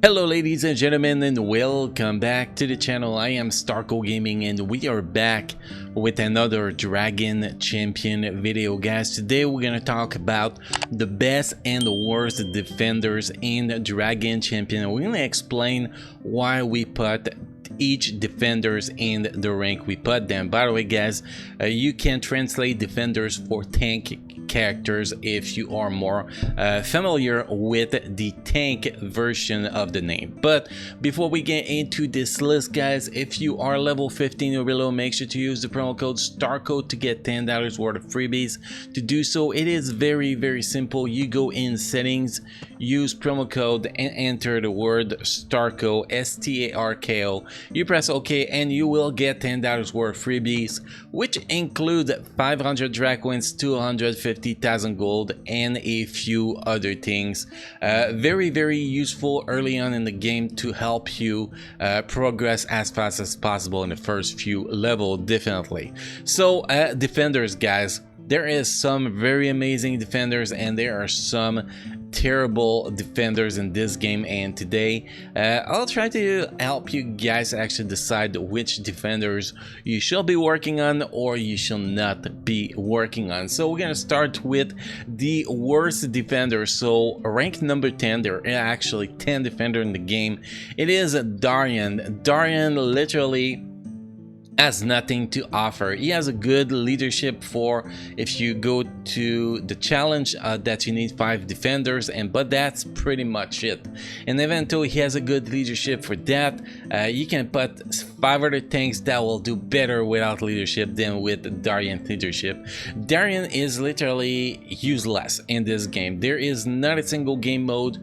Hello ladies and gentlemen, and welcome back to the channel. I am Starco Gaming and we are back with another Dragon Champion video, guys. Today we're gonna talk about the best and the worst defenders in Dragon Champion. We're gonna explain why we put each defenders in the rank we put them. By the way, guys, you can translate defenders for tank characters if you are more familiar with the tank version of the name. But before we get into this list, guys, if you are level 15 or below, make sure to use the promo code STARCO to get $10 worth of freebies. To do so, it is very simple. You go in settings, use promo code and enter the word STARCO, STARKO. You press OK and you will get $10 worth of freebies, which include 500 drag coins, 250,000 gold, and a few other things. Very useful early on in the game to help you progress as fast as possible in the first few levels, definitely. So defenders, guys, there is some very amazing defenders and there are some terrible defenders in this game, and today I'll try to help you guys actually decide which defenders you should be working on or you should not be working on. So we're gonna start with the worst defender. So rank number 10, there are actually 10 defenders in the game. It is Darian. Darian literally has nothing to offer. He has a good leadership for if you go to the challenge that you need 5 defenders, but that's pretty much it. And even though he has a good leadership for that, you can put 5 other tanks that will do better without leadership than with Darian leadership. Darian is literally useless in this game. There is not a single game mode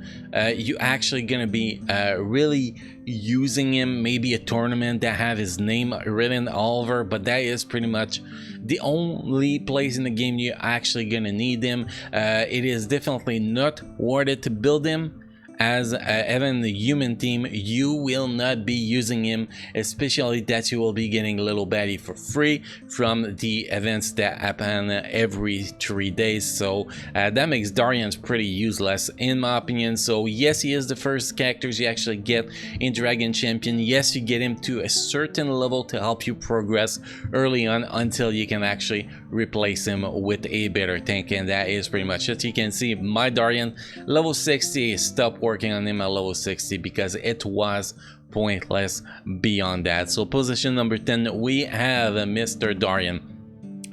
you actually gonna be really using him. Maybe a tournament that have his name written all over, but that is pretty much the only place in the game you're actually gonna need him. It is definitely not worth it to build him. As even the human team, you will not be using him, especially that you will be getting a little baddie for free from the events that happen every 3 days. So that makes Darian's pretty useless in my opinion. So yes, he is the first characters you actually get in Dragon Champion. Yes, you get him to a certain level to help you progress early on until you can actually replace him with a better tank, and that is pretty much it. You can see my Darian level 60 stopped working on him at level 60 because it was pointless beyond that. So position number 10, we have Mr. Darian.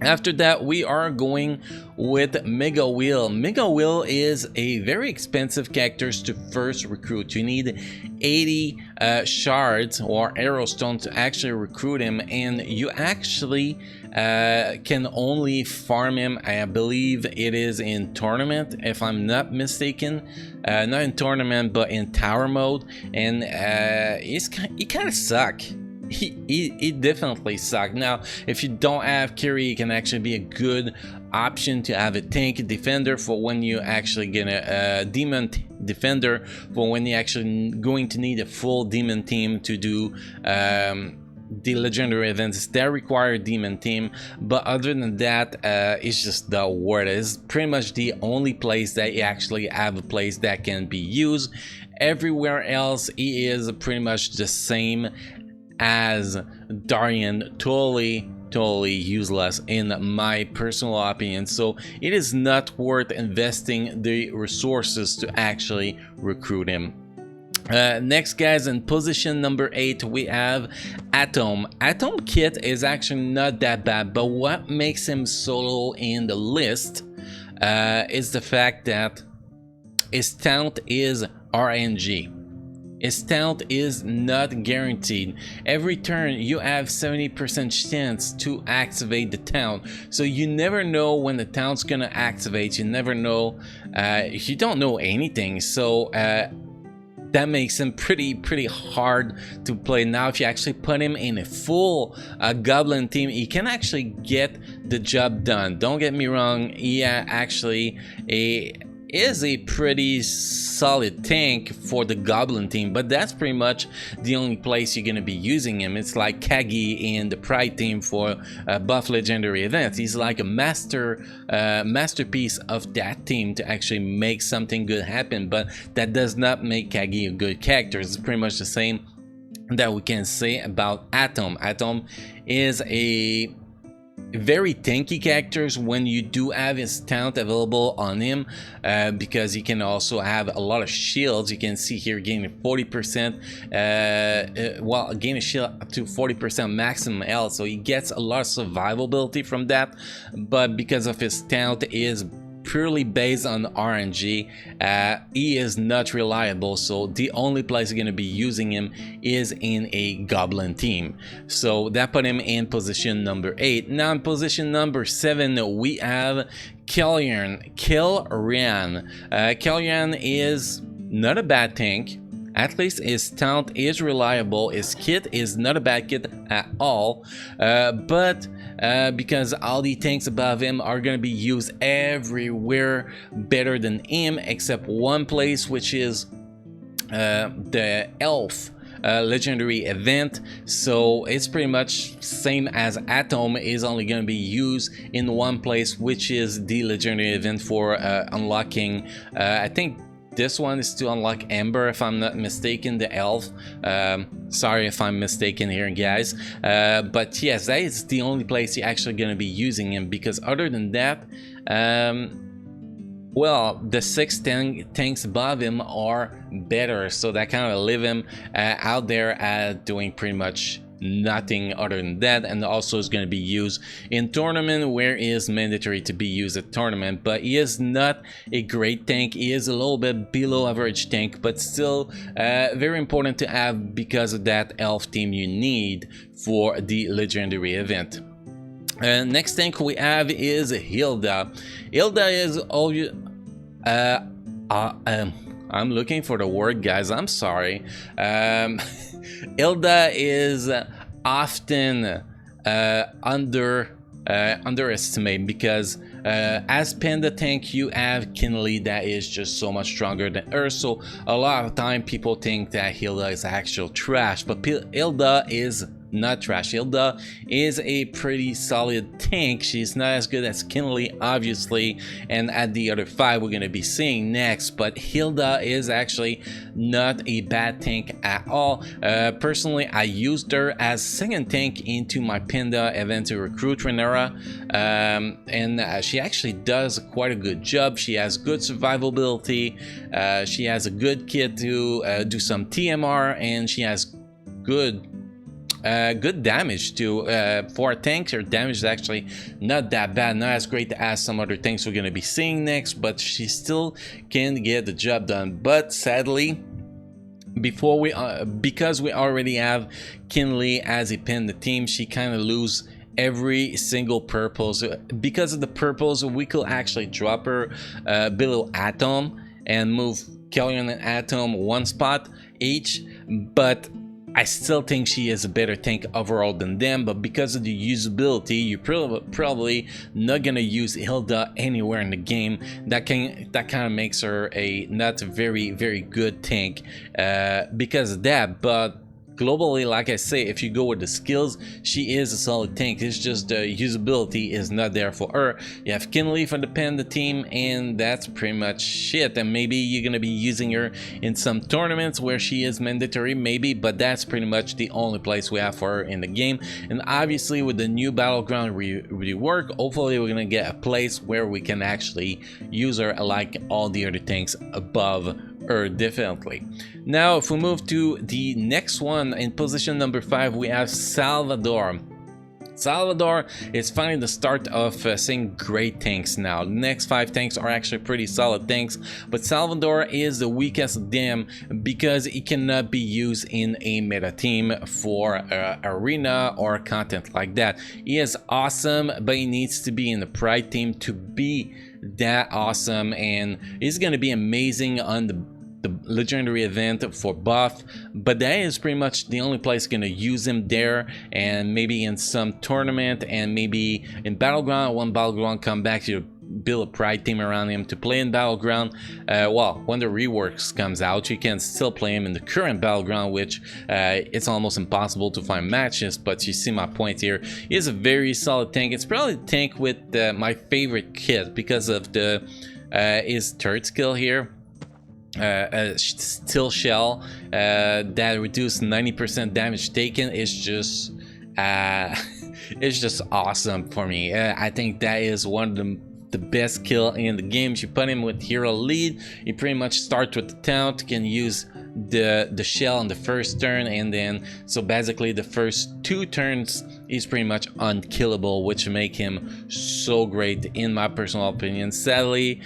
After that, we are going with Megawill. Megawill is a very expensive character to first recruit. You need 80 shards or arrowstone to actually recruit him, and you actually can only farm him, I believe it is in tournament if I'm not mistaken. Not in tournament but in tower mode, and he kind of suck. He definitely sucked. Now if you don't have Kiri, it can actually be a good option to have a tank defender for when you actually get a demon defender for when you actually going to need a full demon team to do the legendary events that require demon team. But other than that, it's just the word. It's pretty much the only place that you actually have a place that can be used. Everywhere else he is pretty much the same as Darian. Totally useless in my personal opinion. So it is not worth investing the resources to actually recruit him. Next, guys, in position number 8, we have Atom. Atom kit is actually not that bad, but what makes him solo in the list is the fact that his talent is RNG. His talent is not guaranteed. Every turn you have 70% chance to activate the talent, so you never know when the talent's gonna activate. You never know. You don't know anything, so that makes him pretty hard to play. Now if you actually put him in a full goblin team, he can actually get the job done. Don't get me wrong, he actually is a pretty solid tank for the Goblin team, but that's pretty much the only place you're going to be using him. It's like Kagi in the Pride team for buff legendary events. He's like a masterpiece of that team to actually make something good happen, but that does not make Kagi a good character. It's pretty much the same that we can say about Atom. Atom is a very tanky characters when you do have his talent available on him, because he can also have a lot of shields. You can see here gaining 40%, well, gain a shield up to 40% maximum health, so he gets a lot of survivability from that. But because of his talent is purely based on RNG, he is not reliable, so the only place you're going to be using him is in a Goblin team. So that put him in position number 8. Now in position number 7 we have Kellyanne. Kellyanne is not a bad tank. At least his talent is reliable. His kit is not a bad kit at all, but because all the tanks above him are going to be used everywhere better than him, except one place, which is the Elf legendary event. So it's pretty much same as Atom, is only going to be used in one place, which is the legendary event for unlocking, I think this one is to unlock Ember, if I'm not mistaken, the elf. Sorry if I'm mistaken here, guys. But yes, that is the only place you're actually going to be using him, because other than that, well, the 6 tanks above him are better, so that kind of leave him out there doing pretty much nothing other than that, and also is going to be used in tournament where it is mandatory to be used at tournament. But he is not a great tank. He is a little bit below average tank, but still very important to have because of that elf team you need for the legendary event. Next tank we have is Hilda. Hilda is all you I'm looking for the word, guys, I'm sorry. Hilda is often underestimated, because as Panda tank you have Kinley that is just so much stronger than her, so a lot of time people think that Hilda is actual trash, but Hilda is not trash. Hilda is a pretty solid tank. She's not as good as Kinley, obviously, and at the other 5 we're going to be seeing next, but Hilda is actually not a bad tank at all. Personally, I used her as second tank into my Panda event to recruit Renera, and she actually does quite a good job. She has good survivability, she has a good kit to do some TMR, and she has good damage too. For a tank, her damage is actually not that bad, not as great as some other tanks we're going to be seeing next, but she still can get the job done. But sadly, before we because we already have Kinley as a Panda team, she kind of lose every single purples. Because of the purples, we could actually drop her below Atom and move Kellyanne and Atom 1 spot each, but I still think she is a better tank overall than them. But because of the usability, you're probably not gonna use Hilda anywhere in the game. That kind of makes her a not very good tank because of that. But globally, like I say, if you go with the skills, she is a solid tank. It's just the usability is not there for her. You have Kinley for the Panda team, and that's pretty much shit. And maybe you're gonna be using her in some tournaments where she is mandatory, maybe, but that's pretty much the only place we have for her in the game. And obviously with the new battleground rework, hopefully we're gonna get a place where we can actually use her like all the other tanks above her, definitely. Now if we move to the next one, in position number 5 we have Salvador. Salvador is finally the start of seeing great tanks now. The next 5 tanks are actually pretty solid tanks, but Salvador is the weakest of them because he cannot be used in a meta team for arena or content like that. He is awesome, but he needs to be in the Pride team to be that awesome, and he's going to be amazing on the legendary event for buff, but that is pretty much the only place gonna use him there, and maybe in some tournament, and maybe in battleground. One battleground come back to build a pride team around him to play in Battleground. Well, when the reworks comes out, you can still play him in the current Battleground, which it's almost impossible to find matches, but you see my point here. He is a very solid tank. It's probably the tank with my favorite kit because of the his third skill here. Steel shell that reduced 90% damage taken is just it's just awesome for me. I think that is one of the best kill in the game. You put him with hero lead, you pretty much start with the taunt, can use the shell on the first turn, and then so basically the first 2 turns is pretty much unkillable, which make him so great in my personal opinion. Sadly,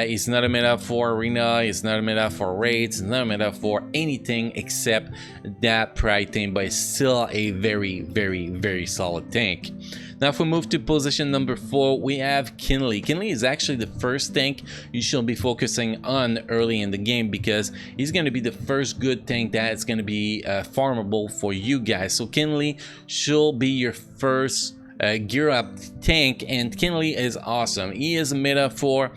he's not a meta for arena, he's not a meta for raids, he's not a meta for anything except that pride tank, but it's still a very solid tank. Now if we move to position number 4, we have Kinley. Kinley is actually the first tank you should be focusing on early in the game, because he's going to be the first good tank that is going to be farmable for you guys. So Kinley should be your first gear up tank, and Kinley is awesome. He is a meta for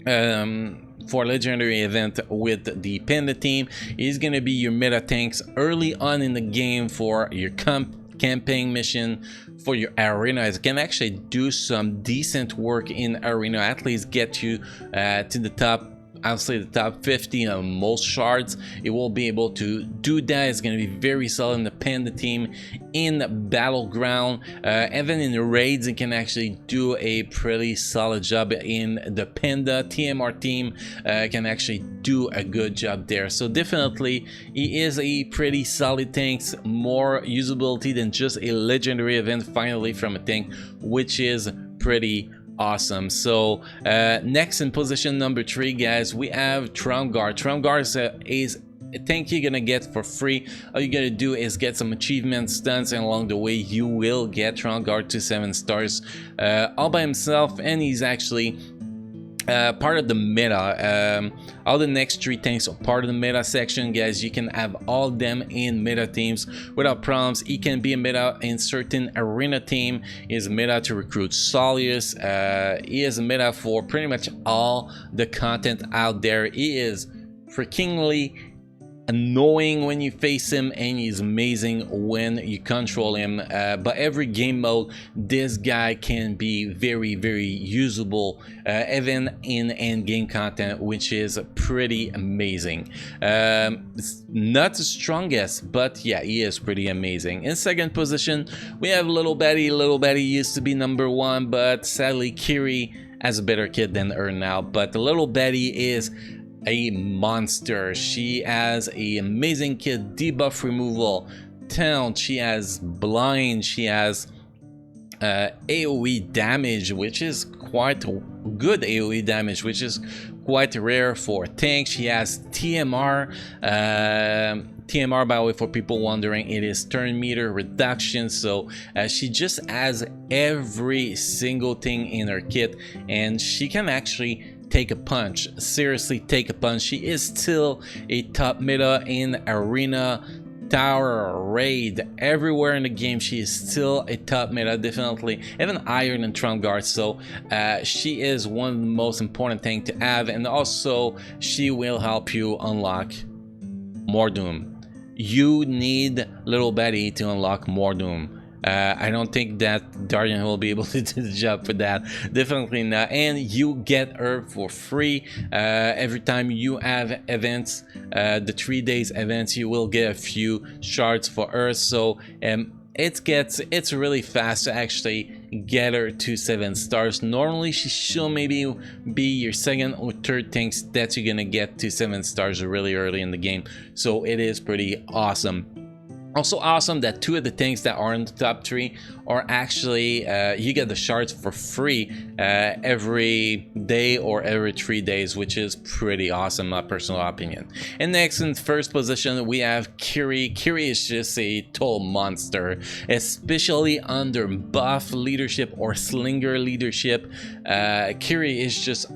legendary event with the Panda team. He's going to be your meta tanks early on in the game for your campaign mission. For your arena, it can actually do some decent work in arena, at least get you to the top, I'll say the top 50 on most shards. It will be able to do that. It's going to be very solid in the Panda team, in Battleground, and then in the raids it can actually do a pretty solid job. In the Panda TMR team can actually do a good job there. So definitely he is a pretty solid tank, more usability than just a legendary event finally from a tank, which is pretty awesome. So next in position number 3, guys, we have Guard. Guard is a tank you're gonna get for free. All you gotta do is get some achievements, stunts, and along the way you will get Guard to 7 stars all by himself, and he's actually part of the meta. All the next 3 tanks are part of the meta section, guys. You can have all of them in meta teams without problems. He can be a meta in certain arena team. He is a meta to recruit Solius. He is a meta for pretty much all the content out there. He is freakingly annoying when you face him, and he's amazing when you control him, but every game mode this guy can be very usable, even in end game content, which is pretty amazing. It's not the strongest, but yeah, he is pretty amazing. In second position we have Little Betty. Little Betty used to be number 1, but sadly Kiri has a better kit than her now. But the Little Betty is a monster. She has a amazing kit, debuff removal, taunt, she has blind, she has AoE damage, which is quite good AoE damage, which is quite rare for a tank. She has TMR. TMR, by the way, for people wondering, it is turn meter reduction. So she just has every single thing in her kit, and she can actually take a punch. Seriously, take a punch. She is still a top meta in arena, tower, raid, everywhere in the game. She is still a top meta, definitely even higher than Guard. So she is one of the most important things to have, and also she will help you unlock more Doom. You need Little Betty to unlock more Doom. I don't think that Darian will be able to do the job for that. Definitely not. And you get her for free every time you have events. The 3 days events, you will get a few shards for her. So it's really fast to actually get her to 7 stars. Normally she should maybe be your second or third tanks that you're gonna get to 7 stars really early in the game. So it is pretty awesome. Also awesome that 2 of the tanks that are in the top 3 are actually you get the shards for free every day or every 3 days, which is pretty awesome, my personal opinion. And next in first position we have Kiri. Kiri is just a total monster, especially under buff leadership or slinger leadership. Kiri is just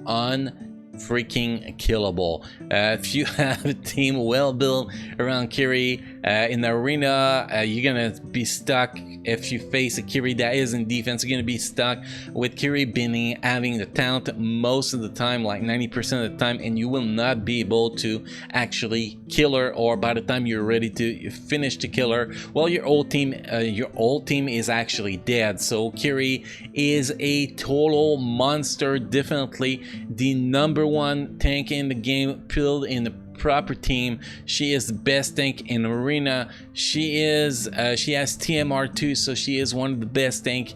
freaking killable. If you have a team well built around Kiri, in the arena. You're gonna be stuck if you face a Kiri that is in defense. You're gonna be stuck with Kiri being having the taunt most of the time, like 90% of the time, and you will not be able to actually kill her, or by the time you're ready to finish to kill her, well, your whole team is actually dead. So Kiri is a total monster, definitely the #1 tank in the game, built in the proper team. She is the best tank in arena. She has TMR too, so she is one of the best tank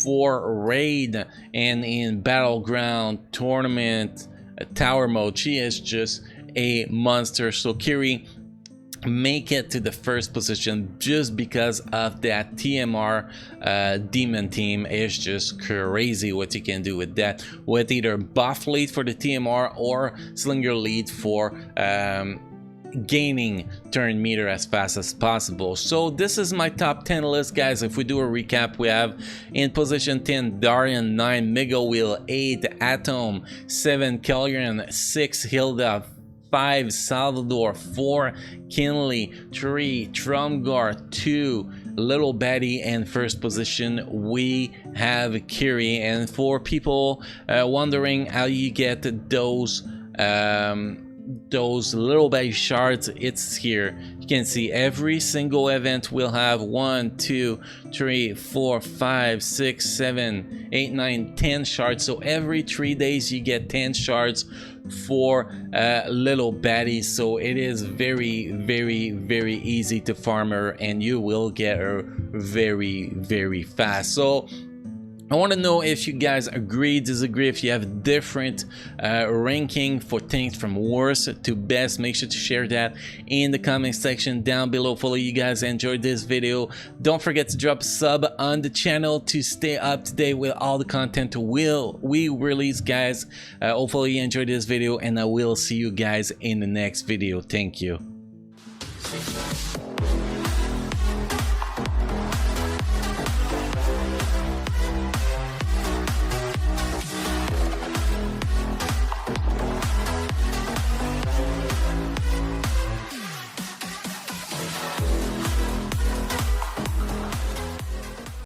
for raid and in battleground, tournament, tower mode. She is just a monster. So Kiri make it to the first position just because of that TMR demon team. Is just crazy what you can do with that, with either buff lead for the TMR or slinger lead for gaining turn meter as fast as possible. So this is my top 10 list, guys. If we do a recap, we have in position 10 Darian, 9 Megawill, 8 Atom, 7 Kellyanne, 6 Hilda, 5 Salvador, 4 Kinley, 3 Trumgar, 2 Little Betty, and first position we have Kiri. And for people wondering how you get those Little Betty shards, it's here. You can see every single event will have 1, 2, 3, 4, 5, 6, 7, 8, 9, 10 shards. So every 3 days you get 10 shards for Little Betty. So it is very, very, very easy to farm her, and you will get her very, very fast. So I want to know if you guys agree, disagree, if you have different ranking for tanks from worst to best. Make sure to share that in the comment section down below. Follow you guys enjoyed this video. Don't forget to drop a sub on the channel to stay up to date with all the content we release, guys. Hopefully you enjoyed this video, and I will see you guys in the next video. Thank you.